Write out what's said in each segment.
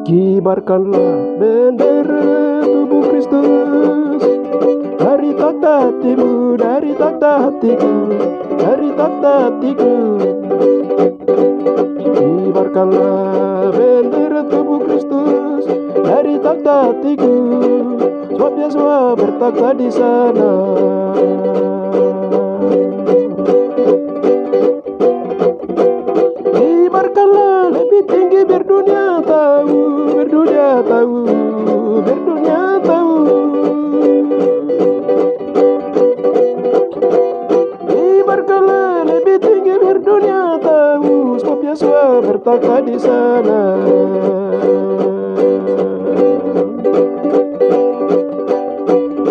Kibarkanlah bendera tubuh Kristus dari takhta hatimu, dari takhta hatiku, dari takhta hatiku. Kibarkanlah bendera tubuh Kristus dari takhta hatiku, sebab Yesus bertakhta di sana. Kibarkanlah lebih tinggi biar dunia tahu, biar dunia tahu, biar dunia tahu. Kibarkanlah lebih tinggi biar dunia tahu, sebab Yesus bertakhta di sana.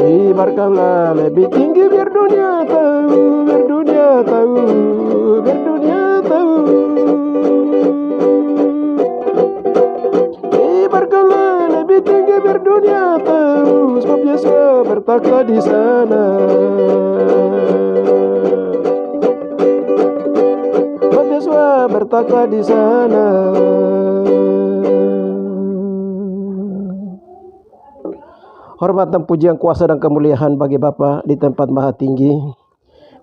Kibarkanlah lebih tinggi biar dunia tahu, biar dunia tahu, biar dunia tahu. Kibarkanlah lebih tinggi biar dunia tahu, sebab Yesus bertakhta di sana. Sebab Yesus bertakhta di sana. Hormat dan pujian, kuasa dan kemuliaan bagi Bapa di tempat maha tinggi.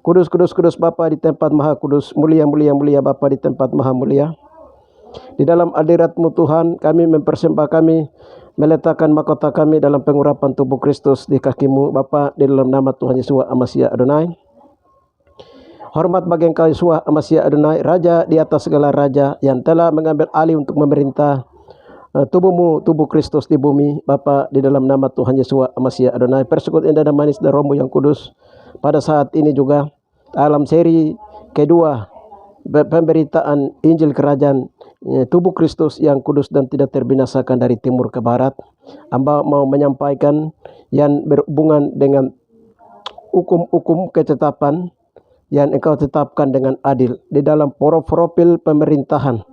Kudus, kudus, kudus Bapa di tempat maha kudus. Mulia, mulia, mulia Bapa di tempat maha mulia. Di dalam hadirat-Mu Tuhan, kami meletakkan mahkota kami dalam pengurapan tubuh Kristus di kaki-Mu Bapa, di dalam nama Tuhan Yesus Amasia Adonai. Hormat bagi Engkau Yesus Amasia Adonai, Raja di atas segala raja, yang telah mengambil alih untuk memerintah tubuh-Mu, tubuh Kristus di bumi Bapa, di dalam nama Tuhan Yesus Amasia Adonai. Persekutuan indah dan manis dan Roh-Mu yang kudus pada saat ini juga dalam seri kedua pemberitaan Injil Kerajaan tubuh Kristus yang kudus dan tidak terbinasakan dari timur ke barat. Hamba mau menyampaikan yang berhubungan dengan hukum-hukum ketetapan yang Engkau tetapkan dengan adil di dalam profil pemerintahan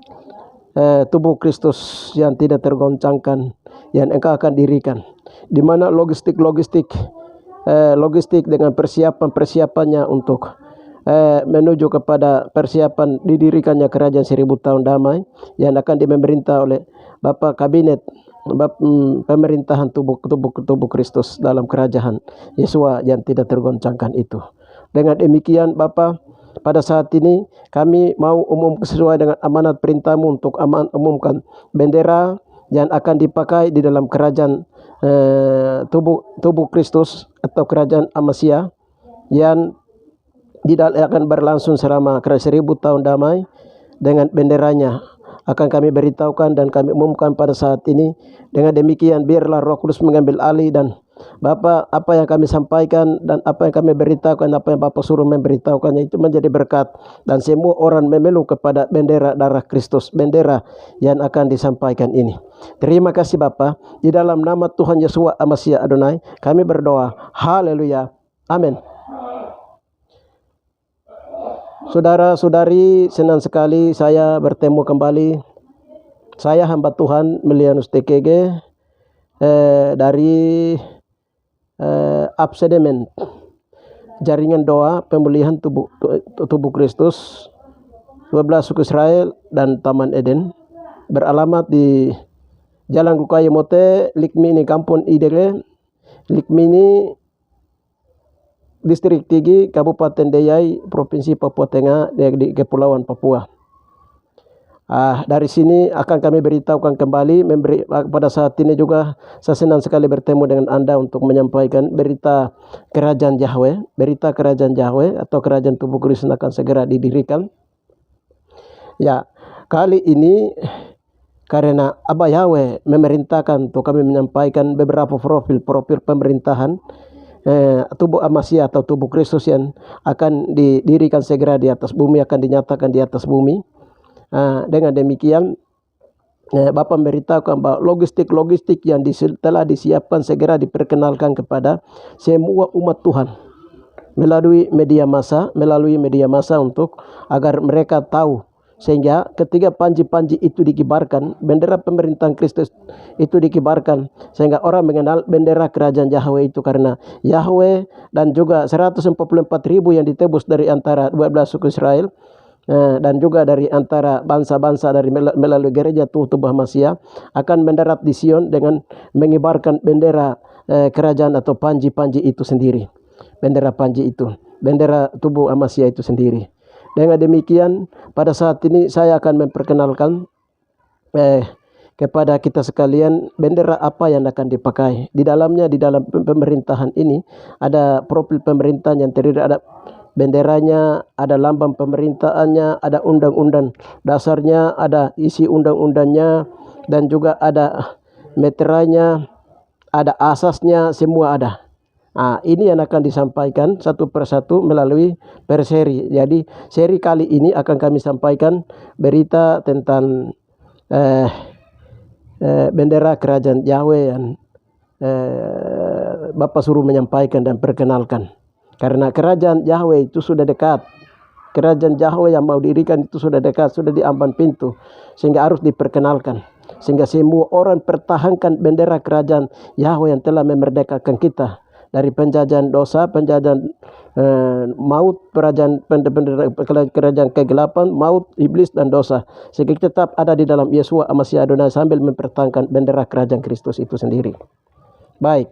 tubuh Kristus yang tidak tergoncangkan yang Engkau akan dirikan, di mana logistik dengan persiapannya untuk menuju kepada persiapan didirikannya kerajaan 1000 tahun damai yang akan dimemerintah oleh Bapak Kabinet pemerintahan tubuh Kristus dalam kerajaan Yesus yang tidak tergoncangkan itu. Dengan demikian Bapak, pada saat ini kami mau sesuai dengan amanat perintah-Mu untuk umumkan bendera yang akan dipakai di dalam kerajaan tubuh Kristus atau kerajaan Amasia yang akan berlangsung selama 1000 tahun damai. Dengan benderanya akan kami beritahukan dan kami umumkan pada saat ini. Dengan demikian biarlah Roh Kudus mengambil alih, dan Bapak, apa yang kami sampaikan dan apa yang kami beritahukan, apa yang Bapak suruh memberitahukannya itu menjadi berkat, dan semua orang memeluk kepada bendera darah Kristus, bendera yang akan disampaikan ini. Terima kasih Bapak, di dalam nama Tuhan Yesus Amasia Adonai kami berdoa. Haleluya, amin. Saudara-saudari, senang sekali saya bertemu kembali. Saya hamba Tuhan Melianus TKG dari Absedemen, jaringan doa pemulihan tubuh Kristus 12 suku Israel dan Taman Eden, beralamat di Jalan Gukaya Mote, Likmini, Kampung Idere, Likmini, Distrik Tigi, Kabupaten Deyai, Provinsi Papua Tengah, di Kepulauan Papua. Dari sini akan kami beritahukan kembali. Pada saat ini juga saya senang sekali bertemu dengan Anda untuk menyampaikan berita kerajaan Yahweh. Berita kerajaan Yahweh atau kerajaan tubuh Kristus akan segera didirikan. Ya, kali ini karena Abah Yahweh memerintahkan untuk kami menyampaikan beberapa profil pemerintahan tubuh Amasia atau tubuh Kristus yang akan didirikan segera di atas bumi, akan dinyatakan di atas bumi. Dengan demikian Bapak memberitahukan bahwa logistik yang telah disiapkan segera diperkenalkan kepada semua umat Tuhan melalui media massa untuk agar mereka tahu, sehingga ketika panji-panji itu dikibarkan, bendera pemerintahan Kristus itu dikibarkan, sehingga orang mengenal bendera kerajaan Yahweh itu, karena Yahweh dan juga 144.000 yang ditebus dari antara 12 suku Israel dan juga dari antara bangsa-bangsa dari melalui gereja tubuh Masia akan mendarat di Sion dengan mengibarkan bendera kerajaan atau panji-panji itu sendiri. Bendera panji itu, bendera tubuh Masia itu sendiri. Dengan demikian, pada saat ini saya akan memperkenalkan kepada kita sekalian bendera apa yang akan dipakai. Di dalamnya, di dalam pemerintahan ini ada profil pemerintahan yang terdiri, ada benderanya, ada lambang pemerintahannya, ada undang-undang dasarnya, ada isi undang-undangnya, dan juga ada meteranya, ada asasnya, semua ada. Ini yang akan disampaikan satu persatu melalui per seri. Jadi seri kali ini akan kami sampaikan berita tentang bendera kerajaan Yahweh yang Bapak suruh menyampaikan dan perkenalkan. Karena kerajaan Yahweh itu sudah dekat. Kerajaan Yahweh yang mau dirikan itu sudah dekat, sudah di ambang pintu. Sehingga harus diperkenalkan. Sehingga semua orang pertahankan bendera kerajaan Yahweh yang telah memerdekakan kita dari penjajahan dosa, penjajahan maut, kerajaan kegelapan, maut, iblis, dan dosa. Sehingga kita tetap ada di dalam Yesua Masih Adonai sambil mempertahankan bendera kerajaan Kristus itu sendiri. Baik,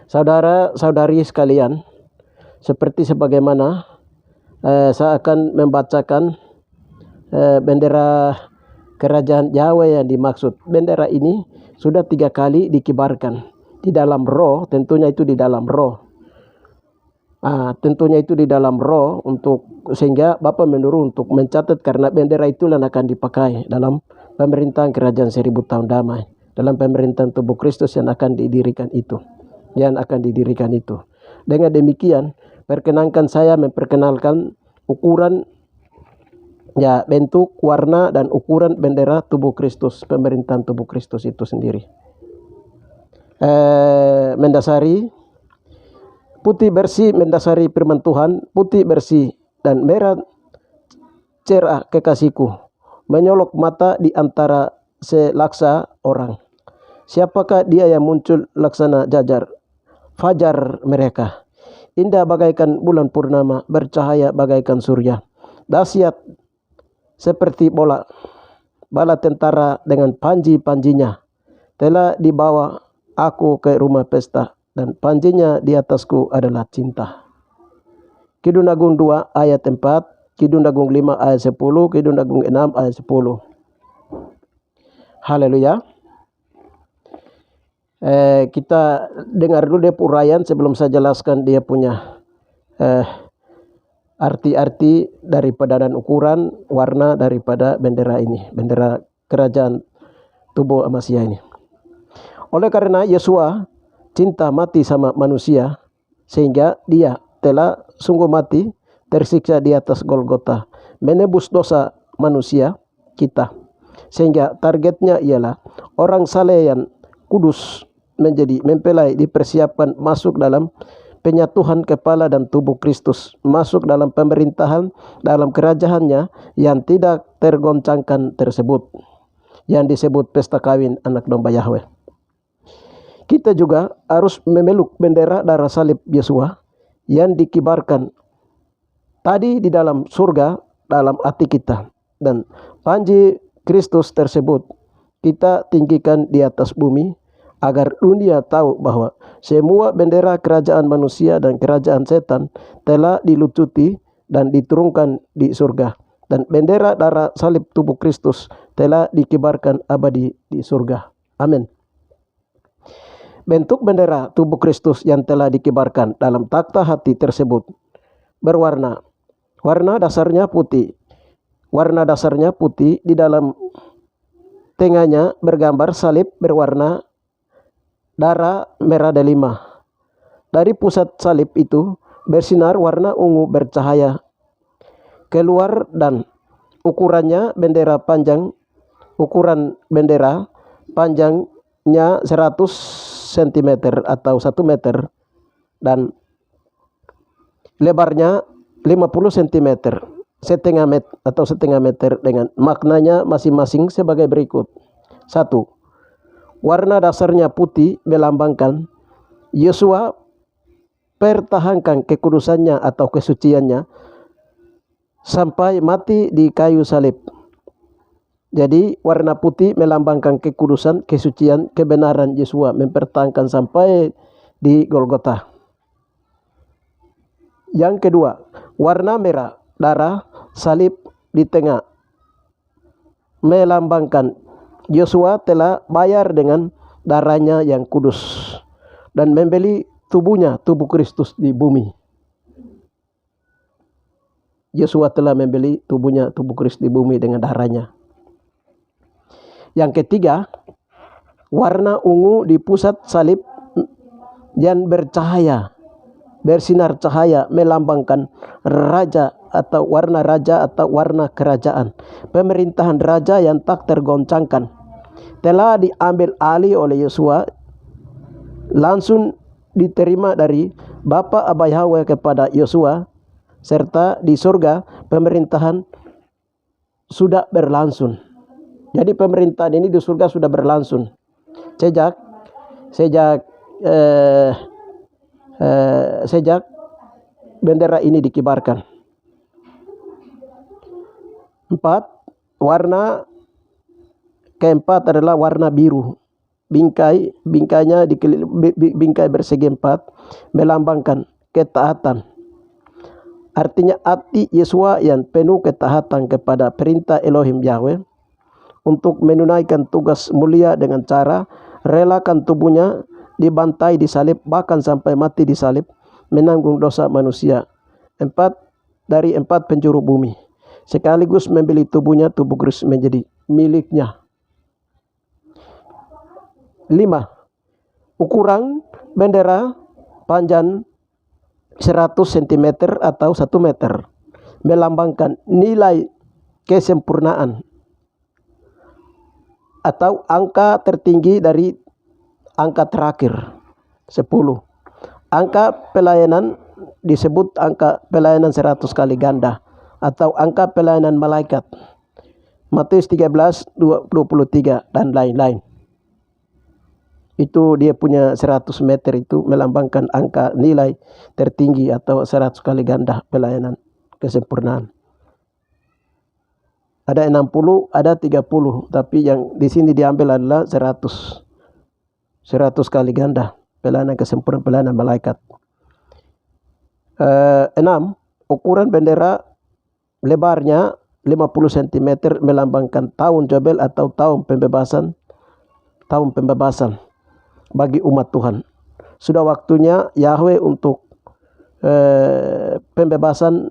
saudara-saudari sekalian, seperti sebagaimana saya akan membacakan bendera kerajaan Yahweh yang dimaksud. Bendera ini sudah 3 kali dikibarkan di dalam roh, tentunya itu di dalam roh. Tentunya itu di dalam roh, untuk sehingga Bapak menyuruh untuk mencatat, karena bendera itulah yang akan dipakai dalam pemerintahan kerajaan 1000 tahun damai, dalam pemerintahan tubuh Kristus yang akan didirikan itu. Dengan demikian, perkenankan saya memperkenalkan ukuran, bentuk, warna, dan ukuran bendera tubuh Kristus, pemerintahan tubuh Kristus itu sendiri. Mendasari putih bersih, mendasari firman Tuhan, putih bersih dan merah cerah kekasihku, menyolok mata di antara selaksa orang. Siapakah dia yang muncul laksana fajar mereka? Indah bagaikan bulan purnama, bercahaya bagaikan surya. Dahsyat seperti bala tentara dengan panji-panjinya. Telah dibawa aku ke rumah pesta, dan panjinya di atasku adalah cinta. Kidung Agung 2 ayat 4, Kidung Agung 5 ayat 10, Kidung Agung 6 ayat 10. Haleluya. Kita dengar dulu dia uraian sebelum saya jelaskan dia punya arti-arti daripada dan ukuran warna daripada bendera ini, bendera kerajaan tubuh Masia ini. Oleh karena Yesua cinta mati sama manusia, sehingga dia telah sungguh mati, tersiksa di atas Golgota, menebus dosa manusia kita. Sehingga targetnya ialah orang saleh yang kudus menjadi mempelai, dipersiapkan masuk dalam penyatuan kepala dan tubuh Kristus, masuk dalam pemerintahan, dalam kerajaannya yang tidak tergoncangkan tersebut, yang disebut pesta kawin anak domba Yahweh. Kita juga harus memeluk bendera darah salib Yesua yang dikibarkan tadi di dalam surga, dalam hati kita, dan panji Kristus tersebut kita tinggikan di atas bumi, agar dunia tahu bahwa semua bendera kerajaan manusia dan kerajaan setan telah dilucuti dan diturunkan di surga, dan bendera darah salib tubuh Kristus telah dikibarkan abadi di surga. Amin. Bentuk bendera tubuh Kristus yang telah dikibarkan dalam takhta hati tersebut berwarna, warna dasarnya putih. Warna dasarnya putih, di dalam tengahnya bergambar salib berwarna darah merah delima. Dari pusat salib itu bersinar warna ungu bercahaya keluar, dan ukurannya bendera panjang, ukuran bendera panjangnya 100 cm atau 1 meter, dan lebarnya 50 cm, setengah meter, dengan maknanya masing-masing sebagai berikut. 1. Warna dasarnya putih melambangkan Yesua pertahankan kekudusannya atau kesuciannya sampai mati di kayu salib. Jadi warna putih melambangkan kekudusan, kesucian, kebenaran Yesua, mempertahankan sampai di Golgota. Yang kedua, warna merah, darah salib di tengah, melambangkan Yesua telah bayar dengan darahnya yang kudus dan membeli tubuhnya, tubuh Kristus di bumi. Yesua telah membeli tubuhnya, tubuh Kristus di bumi dengan darahnya. Yang ketiga, warna ungu di pusat salib yang bercahaya, bersinar cahaya, melambangkan raja atau warna kerajaan. Pemerintahan raja yang tak tergoncangkan telah diambil alih oleh Yesua, langsung diterima dari Bapa Aba Yahweh kepada Yesua, serta di surga pemerintahan sudah berlangsung. Jadi pemerintahan ini di surga sudah berlangsung sejak bendera ini dikibarkan. 4. Warna keempat adalah warna biru. Bingkainya bingkai bersegi 4 melambangkan ketaatan. Artinya hati Yesua yang penuh ketaatan kepada perintah Elohim Yahweh untuk menunaikan tugas mulia dengan cara relakan tubuhnya dibantai di salib, bahkan sampai mati di salib, menanggung dosa manusia. 4 dari 4 penjuru bumi, sekaligus membeli tubuhnya, tubuh Kristus menjadi miliknya. 5. Ukuran bendera panjang 100 cm atau 1 meter, melambangkan nilai kesempurnaan atau angka tertinggi dari angka terakhir, 10. Angka pelayanan disebut angka pelayanan 100 kali ganda atau angka pelayanan malaikat, Matius 13:23 dan lain-lain. Itu dia punya 100 meter, itu melambangkan angka nilai tertinggi atau 100 kali ganda pelayanan kesempurnaan. Ada 60, ada 30, tapi yang di sini diambil adalah 100 kali ganda pelayanan kesempurnaan, pelayanan malaikat. 6. Ukuran bendera lebarnya 50 cm melambangkan tahun Jobel atau tahun pembebasan bagi umat Tuhan. Sudah waktunya Yahweh untuk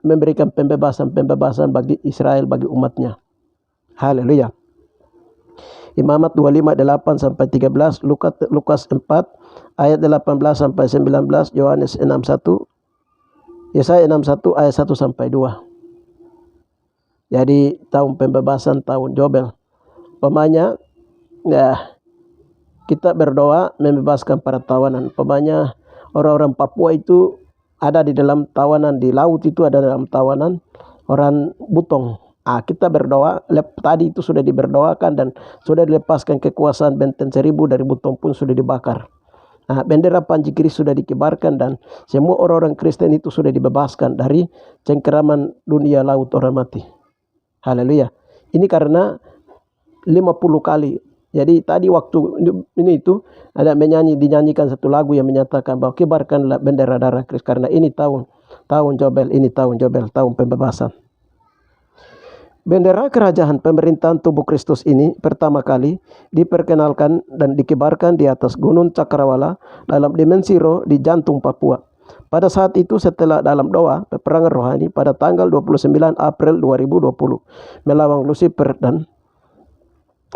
memberikan pembebasan bagi Israel, bagi umatnya. Haleluya. Imamat 25:8-13, Lukas 4 ayat 18-19, Yohanes 6:1, Yesaya 6:1 ayat 1-2. Jadi tahun pembebasan, tahun Jobel. Pemanya kita berdoa membebaskan para tawanan. Pemanya orang-orang Papua itu ada di dalam tawanan, di laut itu ada dalam tawanan orang Butong. Kita berdoa, tadi itu sudah diberdoakan dan sudah dilepaskan kekuasaan benteng 1000 dari Butong pun sudah dibakar. Bendera panji Kristus sudah dikibarkan dan semua orang-orang Kristen itu sudah dibebaskan dari cengkeraman dunia laut orang mati. Haleluya. Ini karena 50 kali. Jadi tadi waktu ini itu ada dinyanyikan satu lagu yang menyatakan bahwa kibarkanlah bendera darah Kristus karena ini tahun Jobel, ini tahun Jobel, tahun pembebasan. Bendera kerajaan pemerintahan tubuh Kristus ini pertama kali diperkenalkan dan dikibarkan di atas Gunung Cakrawala dalam dimensi roh di jantung Papua. Pada saat itu setelah dalam doa peperangan rohani pada tanggal 29 April 2020 melawan Lucifer, dan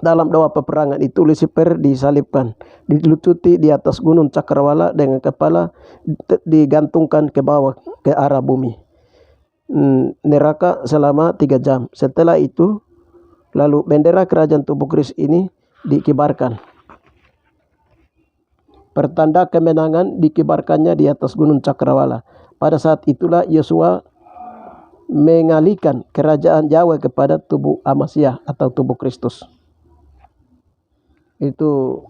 dalam doa peperangan itu Lucifer disalibkan, dilucuti di atas Gunung Cakrawala dengan kepala digantungkan ke bawah ke arah bumi. Neraka selama 3 jam. Setelah itu lalu bendera kerajaan tubuh Kristus ini dikibarkan. Pertanda kemenangan dikibarkannya di atas Gunung Cakrawala. Pada saat itulah Yesua mengalihkan kerajaan Yahweh kepada tubuh Amasiah atau tubuh Kristus. Itu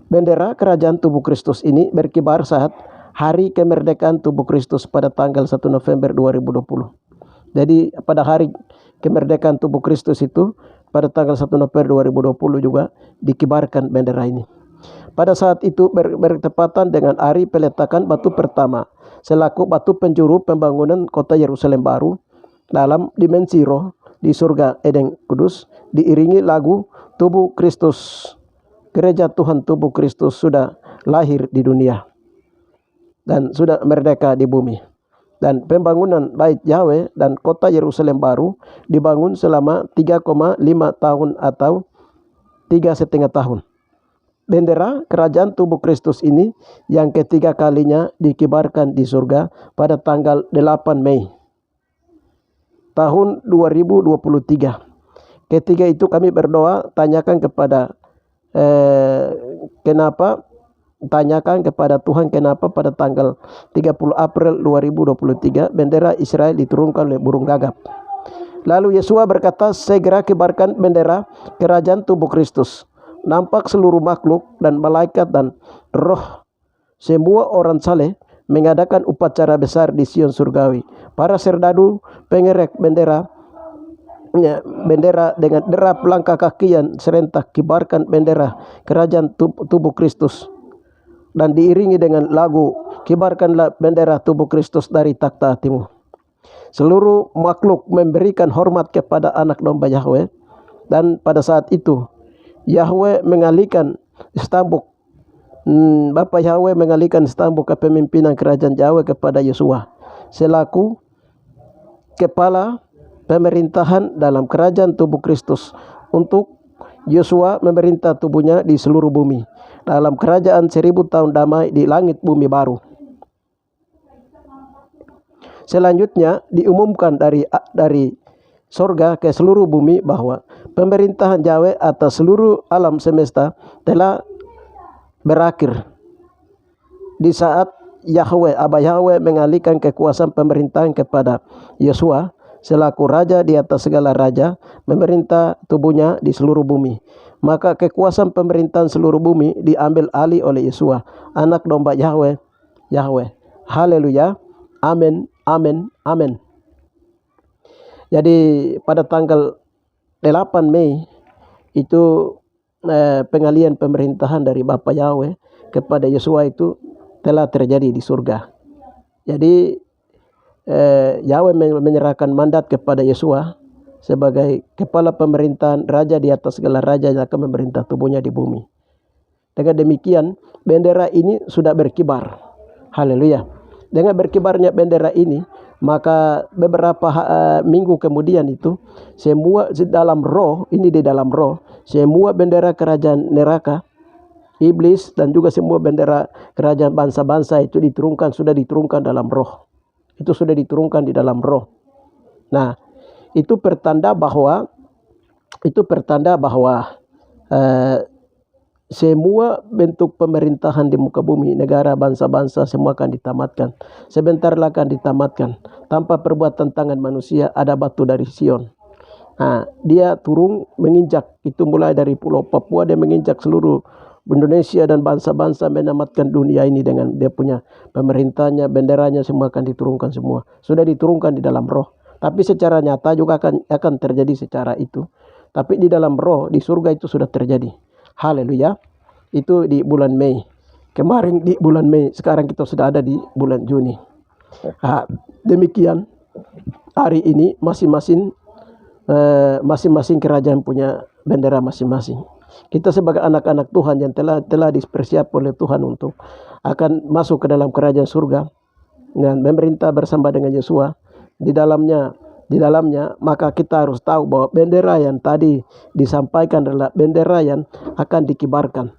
bendera kerajaan tubuh Kristus ini berkibar saat hari kemerdekaan tubuh Kristus pada tanggal 1 November 2020. Jadi pada hari kemerdekaan tubuh Kristus itu pada tanggal 1 November 2020 juga dikibarkan bendera ini. Pada saat itu bertepatan dengan hari peletakan batu pertama selaku batu penjuru pembangunan kota Yerusalem baru dalam dimensi roh di surga Eden Kudus, diiringi lagu tubuh Kristus. Gereja Tuhan tubuh Kristus sudah lahir di dunia dan sudah merdeka di bumi. Dan pembangunan Bait Yahweh dan kota Yerusalem baru dibangun selama 3,5 tahun atau 3,5 tahun. Bendera kerajaan tubuh Kristus ini yang ketiga kalinya dikibarkan di surga pada tanggal 8 Mei tahun 2023. Ketiga itu kami berdoa, tanyakan kepada tanyakan kepada Tuhan kenapa pada tanggal 30 April 2023 bendera Israel diturunkan oleh burung gagap. Lalu Yesua berkata, segera kibarkan bendera kerajaan tubuh Kristus. Nampak seluruh makhluk dan malaikat dan roh semua orang saleh mengadakan upacara besar di Sion surgawi. Para serdadu pengerek bendera dengan derap langkah kakian serentak kibarkan bendera kerajaan tubuh Kristus dan diiringi dengan lagu kibarkanlah bendera tubuh Kristus dari takhta hatimu. Seluruh makhluk memberikan hormat kepada anak domba Yahweh, dan pada saat itu Yahweh mengalihkan stambuk Bapa Yahweh mengalihkan stambuk kepemimpinan kerajaan Yahweh kepada Yesua selaku kepala pemerintahan dalam kerajaan tubuh Kristus, untuk Yesua memerintah tubuhnya di seluruh bumi dalam kerajaan 1000 tahun damai di langit bumi baru. Selanjutnya diumumkan dari sorga ke seluruh bumi bahwa pemerintahan Yahweh atas seluruh alam semesta telah berakhir di saat Abah Yahweh mengalihkan kekuasaan pemerintahan kepada Yesua selaku raja di atas segala raja, memerintah tubuhnya di seluruh bumi. Maka kekuasaan pemerintahan seluruh bumi diambil alih oleh Yesua, anak domba Yahweh. Haleluya. Amin, amin, amin. Jadi pada tanggal 8 Mei itu pengalihan pemerintahan dari Bapa Yahweh kepada Yesua itu telah terjadi di surga. Jadi Yahweh menyerahkan mandat kepada Yesua sebagai kepala pemerintahan, raja di atas segala raja yang akan memerintah tubuhnya di bumi. Dengan demikian bendera ini sudah berkibar. Haleluya. Dengan berkibarnya bendera ini, maka beberapa minggu kemudian itu semua di dalam roh, semua bendera kerajaan neraka, iblis dan juga semua bendera kerajaan bangsa-bangsa itu sudah diturunkan dalam roh. Itu sudah diturunkan di dalam roh. Nah, itu pertanda bahwa semua bentuk pemerintahan di muka bumi, negara, bangsa-bangsa semua akan ditamatkan. Sebentar lagi akan ditamatkan. Tanpa perbuatan tangan manusia, ada batu dari Sion. Nah, dia turun menginjak, itu mulai dari Pulau Papua, dia menginjak seluruh Indonesia dan bangsa-bangsa, menamatkan dunia ini dengan dia punya pemerintahnya, benderanya semua akan diturunkan semua. Sudah diturunkan di dalam roh. Tapi secara nyata juga akan terjadi secara itu. Tapi di dalam roh, di surga itu sudah terjadi. Haleluya. Itu di bulan Mei. Kemarin di bulan Mei, sekarang kita sudah ada di bulan Juni. Demikian hari ini masing-masing kerajaan punya bendera masing-masing. Kita sebagai anak-anak Tuhan yang telah dipersiapkan oleh Tuhan untuk akan masuk ke dalam kerajaan surga dan memerintah bersama dengan Yesua di dalamnya, maka kita harus tahu bahwa bendera yang tadi disampaikan adalah bendera yang akan dikibarkan.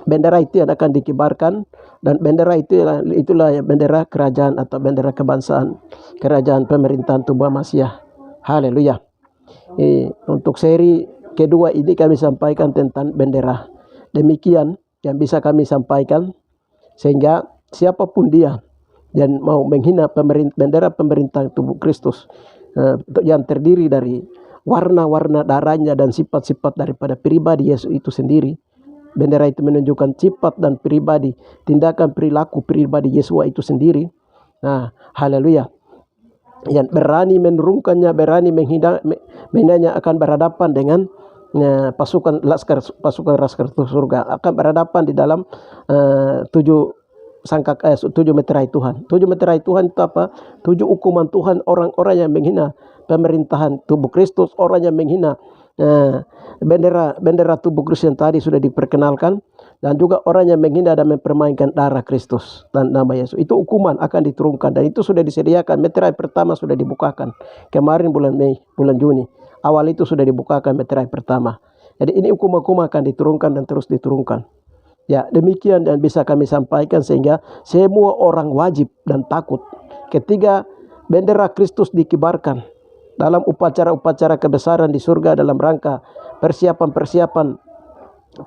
Bendera itu yang akan dikibarkan, dan bendera itulah bendera kerajaan atau bendera kebangsaan, kerajaan pemerintahan tubuh Masiah. Haleluya. Untuk seri kedua ini kami sampaikan tentang bendera. Demikian yang bisa kami sampaikan, sehingga siapapun dia yang mau menghina bendera pemerintahan tubuh Kristus yang terdiri dari warna-warna darahnya dan sifat-sifat daripada pribadi Yesus itu sendiri. Bendera itu menunjukkan sifat dan pribadi, tindakan perilaku pribadi Yesus itu sendiri. Nah, haleluya. yang berani menurunkannya, berani menghindanya akan berhadapan dengan pasukan laskar surga, akan berhadapan di dalam tujuh meterai Tuhan. 7 meterai Tuhan itu apa? 7 hukuman Tuhan orang-orang yang menghina pemerintahan tubuh Kristus, orang yang menghina bendera tubuh Kristus yang tadi sudah diperkenalkan, dan juga orang yang menghina dan mempermainkan darah Kristus dan nama Yesus. Itu hukuman akan diturunkan, dan itu sudah disediakan. Meterai pertama sudah dibukakan kemarin bulan Mei, bulan Juni. Awal itu sudah dibukakan meterai pertama. Jadi ini hukuman-hukuman akan diturunkan dan terus diturunkan. Ya, demikian yang bisa kami sampaikan, sehingga semua orang wajib dan takut ketika bendera Kristus dikibarkan dalam upacara-upacara kebesaran di surga, dalam rangka persiapan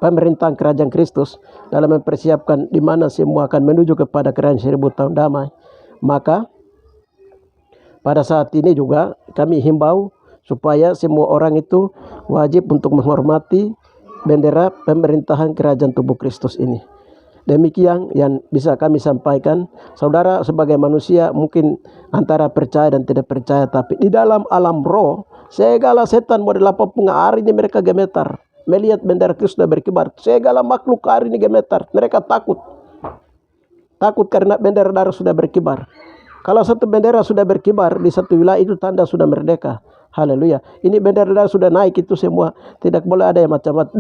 pemerintahan kerajaan Kristus, dalam mempersiapkan di mana semua akan menuju kepada kerajaan 1000 tahun damai. Maka pada saat ini juga kami himbau supaya semua orang itu wajib untuk menghormati bendera pemerintahan kerajaan tubuh Kristus ini. Demikian yang bisa kami sampaikan. Saudara sebagai manusia mungkin antara percaya dan tidak percaya, tapi di dalam alam roh segala setan model apapun hari ini mereka gemetar melihat bendera Kristus sudah berkibar. Segala makhluk hari ini gemetar, mereka takut karena bendera darah sudah berkibar. Kalau satu bendera sudah berkibar di satu wilayah, itu tanda sudah merdeka. Haleluya. Ini bendera sudah naik, itu semua tidak boleh ada yang macam-macam.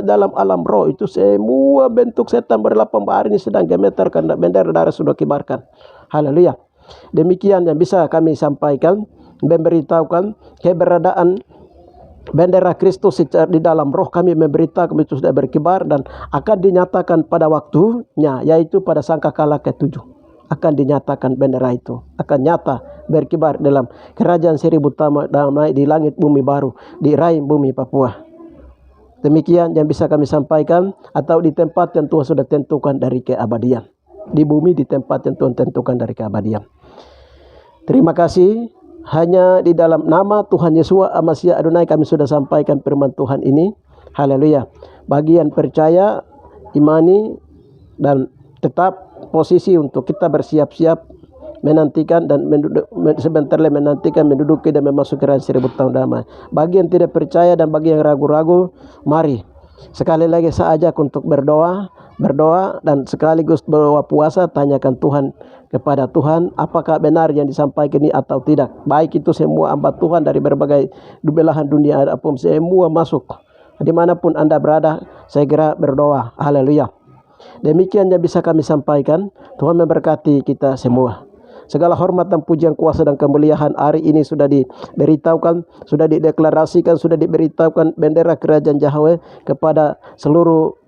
Dalam alam roh itu semua bentuk setan berdelapan hari ini sedang gemetar karena bendera darah sudah kibarkan. Haleluya. Demikian yang bisa kami sampaikan, memberitahukan keberadaan bendera Kristus di dalam roh. Kami memberitakan itu sudah berkibar dan akan dinyatakan pada waktunya, yaitu pada sangkakala ke-7. Akan dinyatakan bendera itu akan nyata berkibar dalam kerajaan 1000 tahun damai di langit bumi baru, di rahim bumi Papua. Demikian yang bisa kami sampaikan, atau di tempat yang Tuhan sudah tentukan dari keabadian, di bumi di tempat yang Tuhan tentukan dari keabadian. Terima kasih. Hanya di dalam nama Tuhan Yesus Mashiach Adonai kami sudah sampaikan firman Tuhan ini. Haleluya. Bagi yang percaya, imani, dan tetap posisi untuk kita bersiap-siap menantikan dan sebentar lagi menantikan menduduki dan memasuki kerajaan 1000 tahun damai. Bagi yang tidak percaya dan bagi yang ragu-ragu, mari sekali lagi saya ajak untuk berdoa dan sekaligus berdoa puasa. Tanyakan Tuhan kepada Tuhan, apakah benar yang disampaikan ini atau tidak. Baik itu semua hamba Tuhan dari berbagai belahan dunia, apapun semua masuk dimanapun Anda berada, saya kira berdoa. Haleluya. Demikian yang bisa kami sampaikan. Tuhan memberkati kita semua. Segala hormat dan pujian, kuasa dan kemuliaan hari ini sudah diberitahukan, sudah dideklarasikan, sudah diberitahukan bendera kerajaan Yahweh kepada seluruh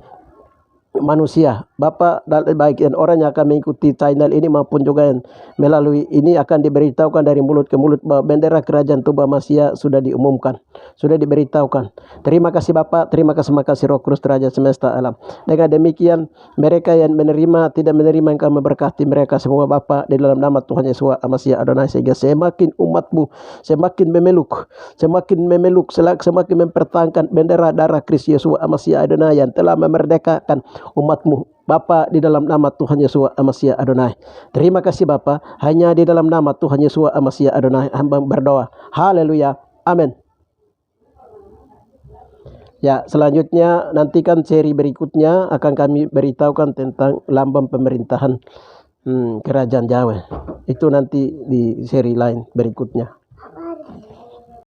manusia. Bapak baik dan orang yang akan mengikuti channel ini maupun juga yang melalui ini akan diberitahukan dari mulut ke mulut bahwa bendera kerajaan tubuh Mashiach sudah diumumkan, sudah diberitahukan. Terima kasih Bapak, terima kasih Roh Kudus Raja semesta alam. Dengan demikian mereka yang menerima tidak menerima, yang kami berkati mereka semua Bapak di dalam nama Tuhan Yesus Mashiach Adonai, sehingga semakin umatmu semakin memeluk, semakin mempertahankan bendera darah Kristus Yesus Mashiach Adonai yang telah memerdekakan umatmu Bapa di dalam nama Tuhan Yesus Mashiach Adonai. Terima kasih Bapa, hanya di dalam nama Tuhan Yesus Mashiach Adonai hamba berdoa. Haleluya. Amin. Ya, selanjutnya nantikan seri berikutnya akan kami beritahukan tentang lambang pemerintahan kerajaan Yahweh. Itu nanti di seri lain berikutnya.